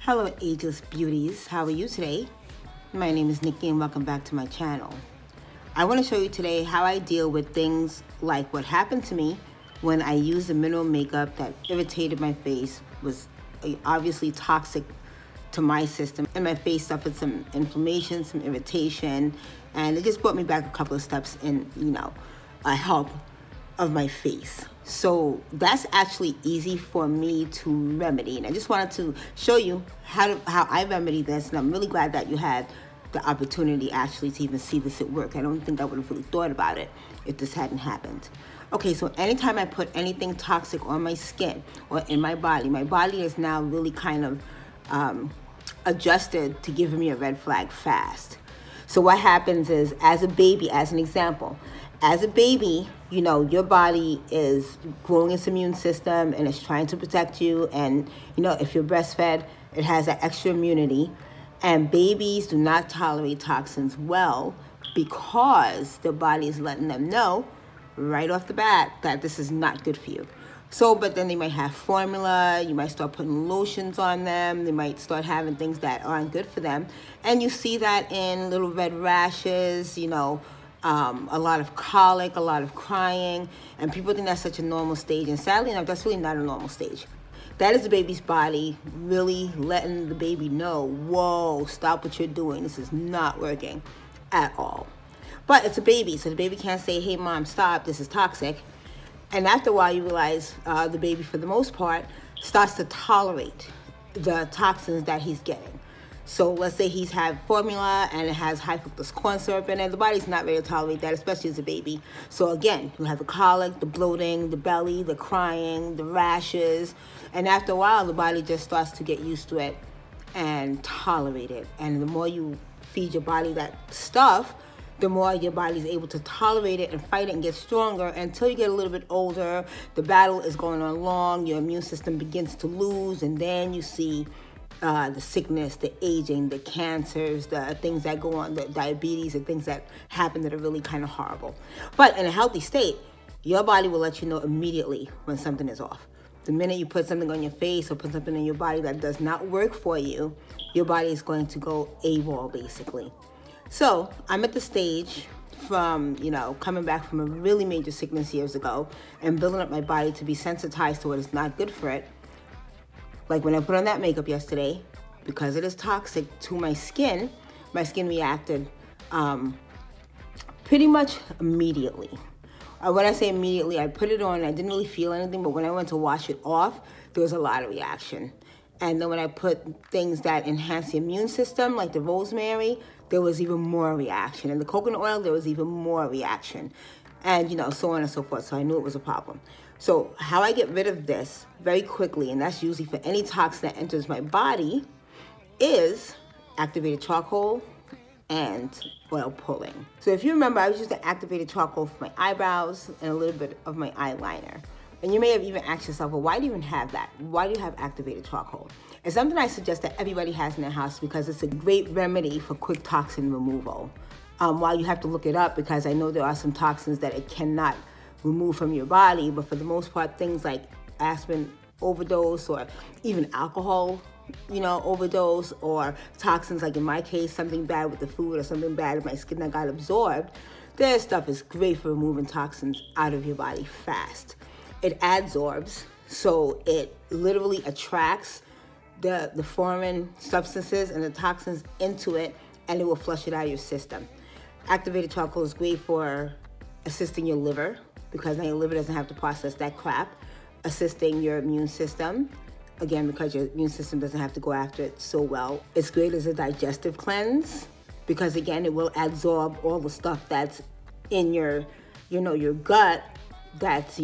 Hello Ageless Beauties, how are you today? My name is Nikki and welcome back to my channel. I want to show you today how I deal with things like what happened to me when I used a mineral makeup that irritated my face, was obviously toxic to my system, and my face suffered some inflammation, some irritation, and it just brought me back a couple of steps in, a help of my face. So that's actually easy for me to remedy, and I just wanted to show you how I remedy this, and I'm really glad that you had the opportunity actually to even see this at work. I don't think I would have really thought about it if this hadn't happened. Okay, so anytime I put anything toxic on my skin or in my body is now really kind of adjusted to giving me a red flag fast. So what happens is, as a baby, as an example, as a baby, your body is growing its immune system and it's trying to protect you. And, if you're breastfed, it has that extra immunity. And babies do not tolerate toxins well because the body is letting them know right off the bat that this is not good for you. So, but then they might have formula, you might start putting lotions on them, they might start having things that aren't good for them. And you see that in little red rashes, a lot of colic, a lot of crying, and people think that's such a normal stage. And sadly enough, that's really not a normal stage. That is the baby's body really letting the baby know, whoa, stop what you're doing. This is not working at all. But it's a baby, so the baby can't say, hey, mom, stop, this is toxic. And after a while, you realize the baby, for the most part, starts to tolerate the toxins that he's getting. So let's say he's had formula and it has high fructose corn syrup in it. The body's not ready to tolerate that, especially as a baby. So again, you have the colic, the bloating, the belly, the crying, the rashes. And after a while, the body just starts to get used to it and tolerate it. And the more you feed your body that stuff, the more your body's able to tolerate it and fight it and get stronger until you get a little bit older. The battle is going on long, your immune system begins to lose, and then you see the sickness, the aging, the cancers, the things that go on, the diabetes, the things that happen that are really kind of horrible. But in a healthy state, your body will let you know immediately when something is off. The minute you put something on your face or put something in your body that does not work for you, your body is going to go AWOL, basically. So I'm at the stage from, coming back from a really major sickness years ago and building up my body to be sensitized to what is not good for it. Like when I put on that makeup yesterday, because it is toxic to my skin reacted pretty much immediately. When I say immediately, I put it on, I didn't really feel anything, but when I went to wash it off, there was a lot of reaction. And then when I put things that enhance the immune system, like the rosemary, there was even more reaction. And the coconut oil, there was even more reaction. And, so on and so forth. So I knew it was a problem. So how I get rid of this very quickly, and that's usually for any toxin that enters my body, is activated charcoal and oil pulling. So if you remember, I was using activated charcoal for my eyebrows and a little bit of my eyeliner. And you may have even asked yourself, well, why do you even have that? Why do you have activated charcoal? It's something I suggest that everybody has in their house because it's a great remedy for quick toxin removal. While you have to look it up, because I know there are some toxins that it cannot remove from your body, but for the most part, things like aspirin overdose or even alcohol, overdose, or toxins, like in my case, something bad with the food or something bad in my skin that got absorbed, their stuff is great for removing toxins out of your body fast. It adsorbs, so it literally attracts the foreign substances and the toxins into it, and it will flush it out of your system. Activated charcoal is great for assisting your liver, because now your liver doesn't have to process that crap, assisting your immune system, again, because your immune system doesn't have to go after it so well. It's great as a digestive cleanse, because again, it will absorb all the stuff that's in your gut that's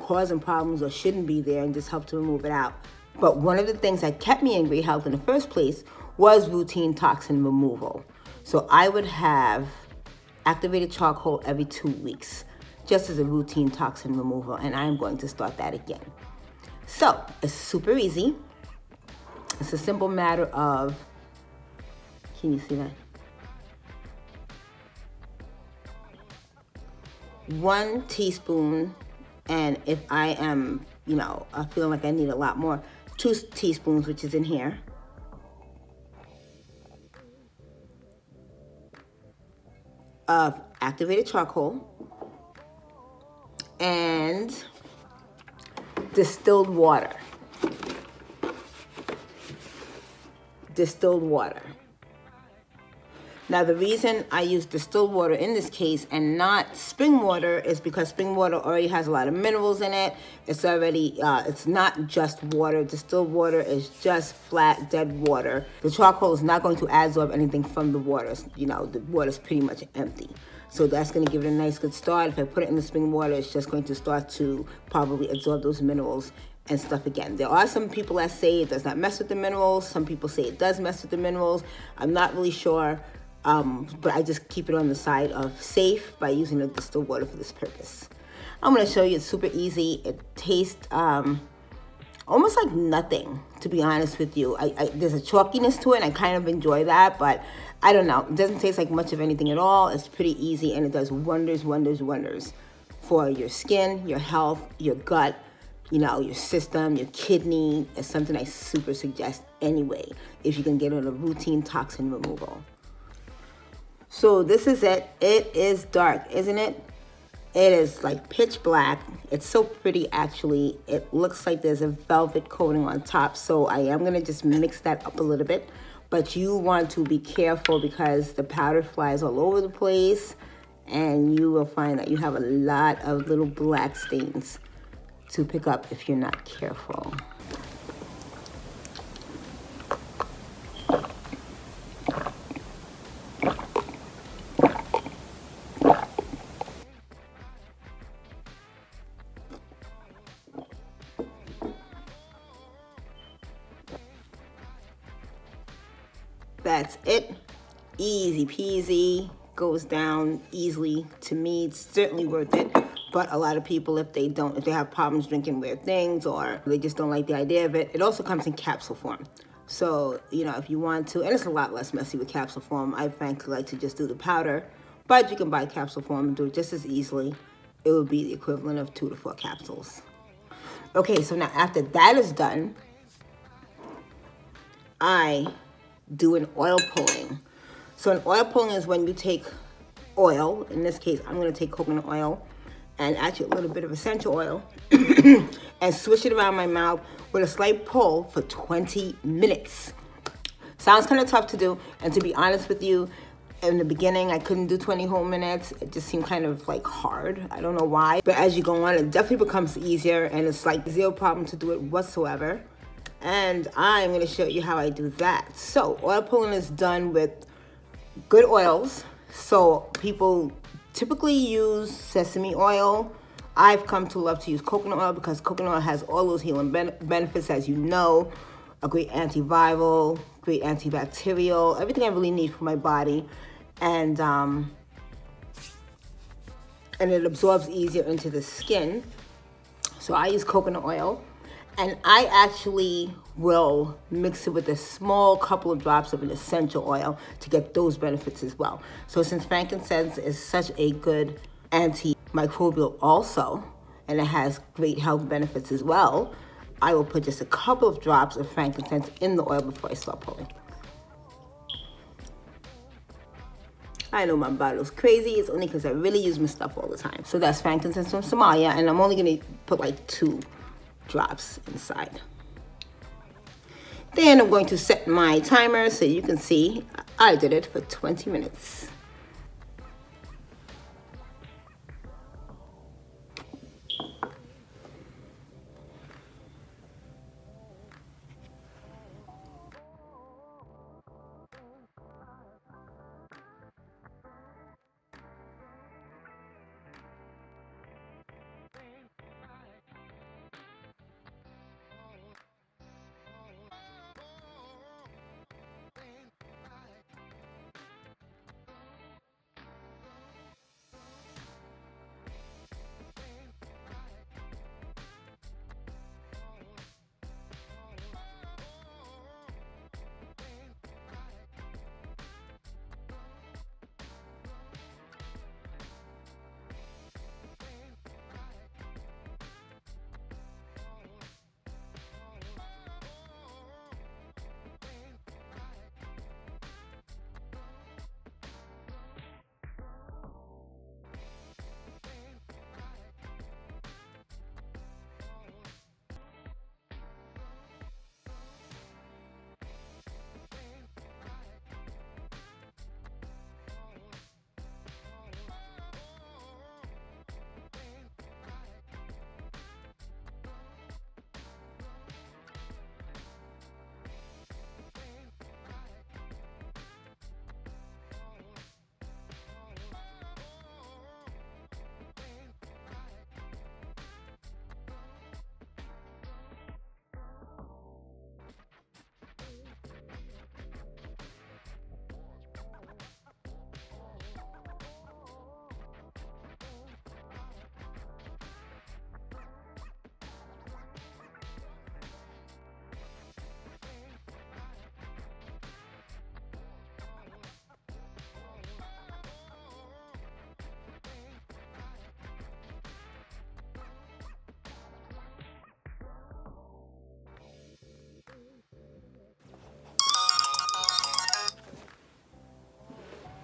causing problems or shouldn't be there, and just help to remove it out. But one of the things that kept me in great health in the first place was routine toxin removal. So I would have activated charcoal every 2 weeks, just as a routine toxin removal, and I'm going to start that again. So it's super easy. It's a simple matter of, can you see that? 1 teaspoon, and if I am, I feel like I need a lot more, 2 teaspoons, which is in here, of activated charcoal and distilled water. Distilled water. Now, the reason I use distilled water in this case and not spring water is because spring water already has a lot of minerals in it. It's already, it's not just water. Distilled water is just flat, dead water. The charcoal is not going to absorb anything from the water. You know, the water's pretty much empty. So that's going to give it a nice good start. If I put it in the spring water, it's just going to start to probably absorb those minerals and stuff again. There are some people that say it does not mess with the minerals. Some people say it does mess with the minerals. I'm not really sure. But I just keep it on the side of safe by using the distilled water for this purpose. I'm going to show you. It's super easy. It tastes almost like nothing, to be honest with you. There's a chalkiness to it, and I kind of enjoy that, but I don't know. It doesn't taste like much of anything at all. It's pretty easy, and it does wonders, wonders, wonders for your skin, your health, your gut, you know, your system, your kidney. It's something I super suggest anyway if you can get on a routine toxin removal. So this is it. It is dark, isn't it? It is like pitch black. It's so pretty, actually. It looks like there's a velvet coating on top. So I am going to just mix that up a little bit. But you want to be careful because the powder flies all over the place. And you will find that you have a lot of little black stains to pick up if you're not careful. That's it. Easy peasy. Goes down easily. To me, it's certainly worth it. But a lot of people, if they have problems drinking weird things or they just don't like the idea of it, it also comes in capsule form. So, you know, if you want to, and it's a lot less messy with capsule form. I frankly like to just do the powder, but you can buy capsule form and do it just as easily. It would be the equivalent of 2 to 4 capsules. Okay, so now after that is done, I do an oil pulling. So an oil pulling is when you take oil, in this case, I'm going to take coconut oil and actually a little bit of essential oil and swish it around my mouth with a slight pull for 20 minutes. Sounds kind of tough to do, and to be honest with you, in the beginning, I couldn't do 20 whole minutes. It just seemed kind of like hard. I don't know why, but as you go on, it definitely becomes easier, and it's like zero problem to do it whatsoever. And I'm going to show you how I do that. So oil pulling is done with good oils. So people typically use sesame oil. I've come to love to use coconut oil because coconut oil has all those healing benefits, as you know. A great antiviral, great antibacterial, everything I really need for my body. And it absorbs easier into the skin. So I use coconut oil. And I actually will mix it with a small couple of drops of an essential oil to get those benefits as well. So since frankincense is such a good antimicrobial also, and it has great health benefits as well, I will put just a couple of drops of frankincense in the oil before I start pulling. I know my bottle's crazy. It's only because I really use my stuff all the time. So that's frankincense from Somalia, and I'm only going to put like 2 drops inside. Then I'm going to set my timer so you can see I did it for 20 minutes.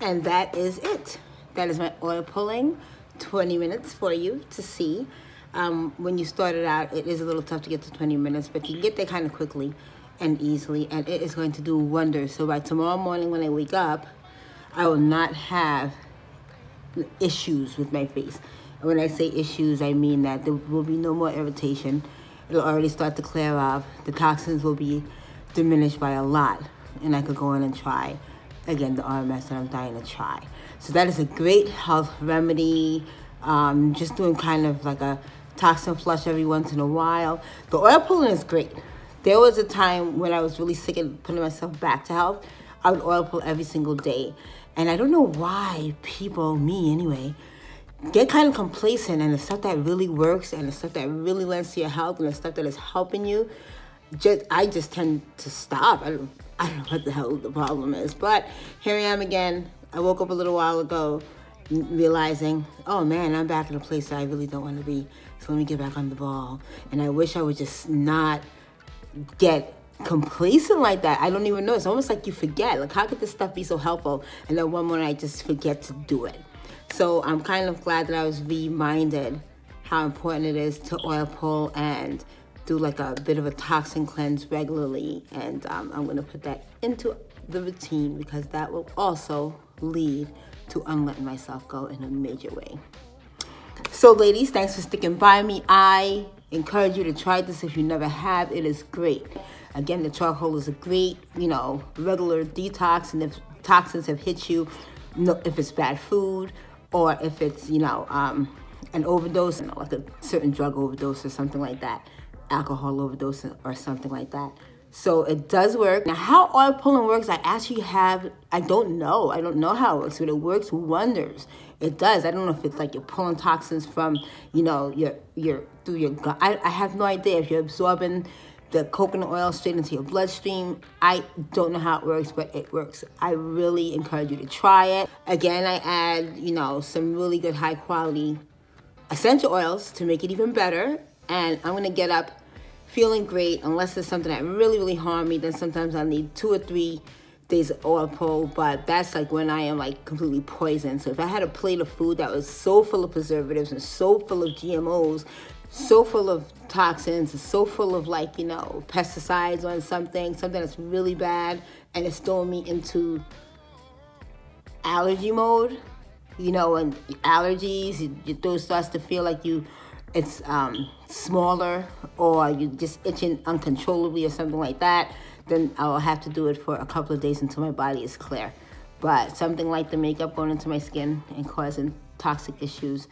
And that is it. That is my oil pulling, 20 minutes for you to see. When you start it out, it is a little tough to get to 20 minutes, but you can get there kind of quickly and easily, and it is going to do wonders. So by tomorrow morning when I wake up, I will not have issues with my face. And when I say issues, I mean that there will be no more irritation. It'll already start to clear off. The toxins will be diminished by a lot, and I could go in and try again the RMS that I'm dying to try. So that is a great health remedy. Just doing kind of like a toxin flush every once in a while. The oil pulling is great. There was a time when I was really sick and putting myself back to health. I would oil pull every single day. And I don't know why people, me anyway, get kind of complacent, and the stuff that really works and the stuff that really lends to your health and the stuff that is helping you, I just tend to stop. I don't know what the hell the problem is. But here I am again. I woke up a little while ago realizing, oh man, I'm back in a place that I really don't want to be. So let me get back on the ball. And I wish I would just not get complacent like that. I don't even know. It's almost like you forget. Like, how could this stuff be so helpful? And then one morning I just forget to do it. So I'm kind of glad that I was reminded how important it is to oil pull and do like a bit of a toxin cleanse regularly. And I'm going to put that into the routine because that will also lead to unletting myself go in a major way. So ladies, thanks for sticking by me. I encourage you to try this if you never have. It is great. Again, the charcoal is a great, regular detox. And if toxins have hit you, if it's bad food or if it's, an overdose, like a certain drug overdose or something like that, alcohol overdose or something like that. So it does work. Now, how oil pulling works, I don't know. I don't know how it works, but it works wonders. It does. I don't know if it's like you're pulling toxins from, through your gut. I have no idea if you're absorbing the coconut oil straight into your bloodstream. I don't know how it works, but it works. I really encourage you to try it. Again, I add, some really good high quality essential oils to make it even better. And I'm going to get up feeling great, unless there's something that really, really harmed me. Then sometimes I need 2 or 3 days of oil pull, but that's like when I am like completely poisoned. So if I had a plate of food that was so full of preservatives and so full of GMOs, so full of toxins, and so full of pesticides on something that's really bad, and it's throwing me into allergy mode, and allergies, your throat starts to feel like it's smaller, or you just itching uncontrollably or something like that, then I'll have to do it for a couple of days until my body is clear. But something like the makeup going into my skin and causing toxic issues,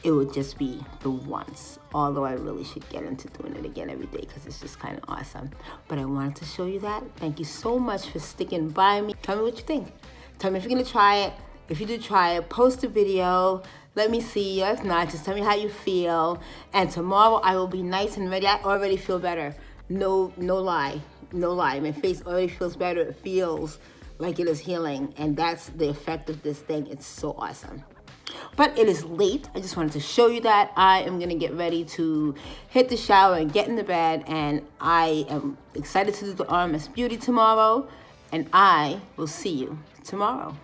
it would just be the once. Although I really should get into doing it again every day because it's just kind of awesome. But I wanted to show you that. Thank you so much for sticking by me. Tell me what you think. Tell me if you're going to try it. If you do try it, post a video. Let me see. Or if not, just tell me how you feel. And tomorrow I will be nice and ready. I already feel better. No lie. No lie. My face already feels better. It feels like it is healing. And that's the effect of this thing. It's so awesome. But it is late. I just wanted to show you that. I am going to get ready to hit the shower and get in the bed. And I am excited to do the RMS Beauty tomorrow. And I will see you tomorrow.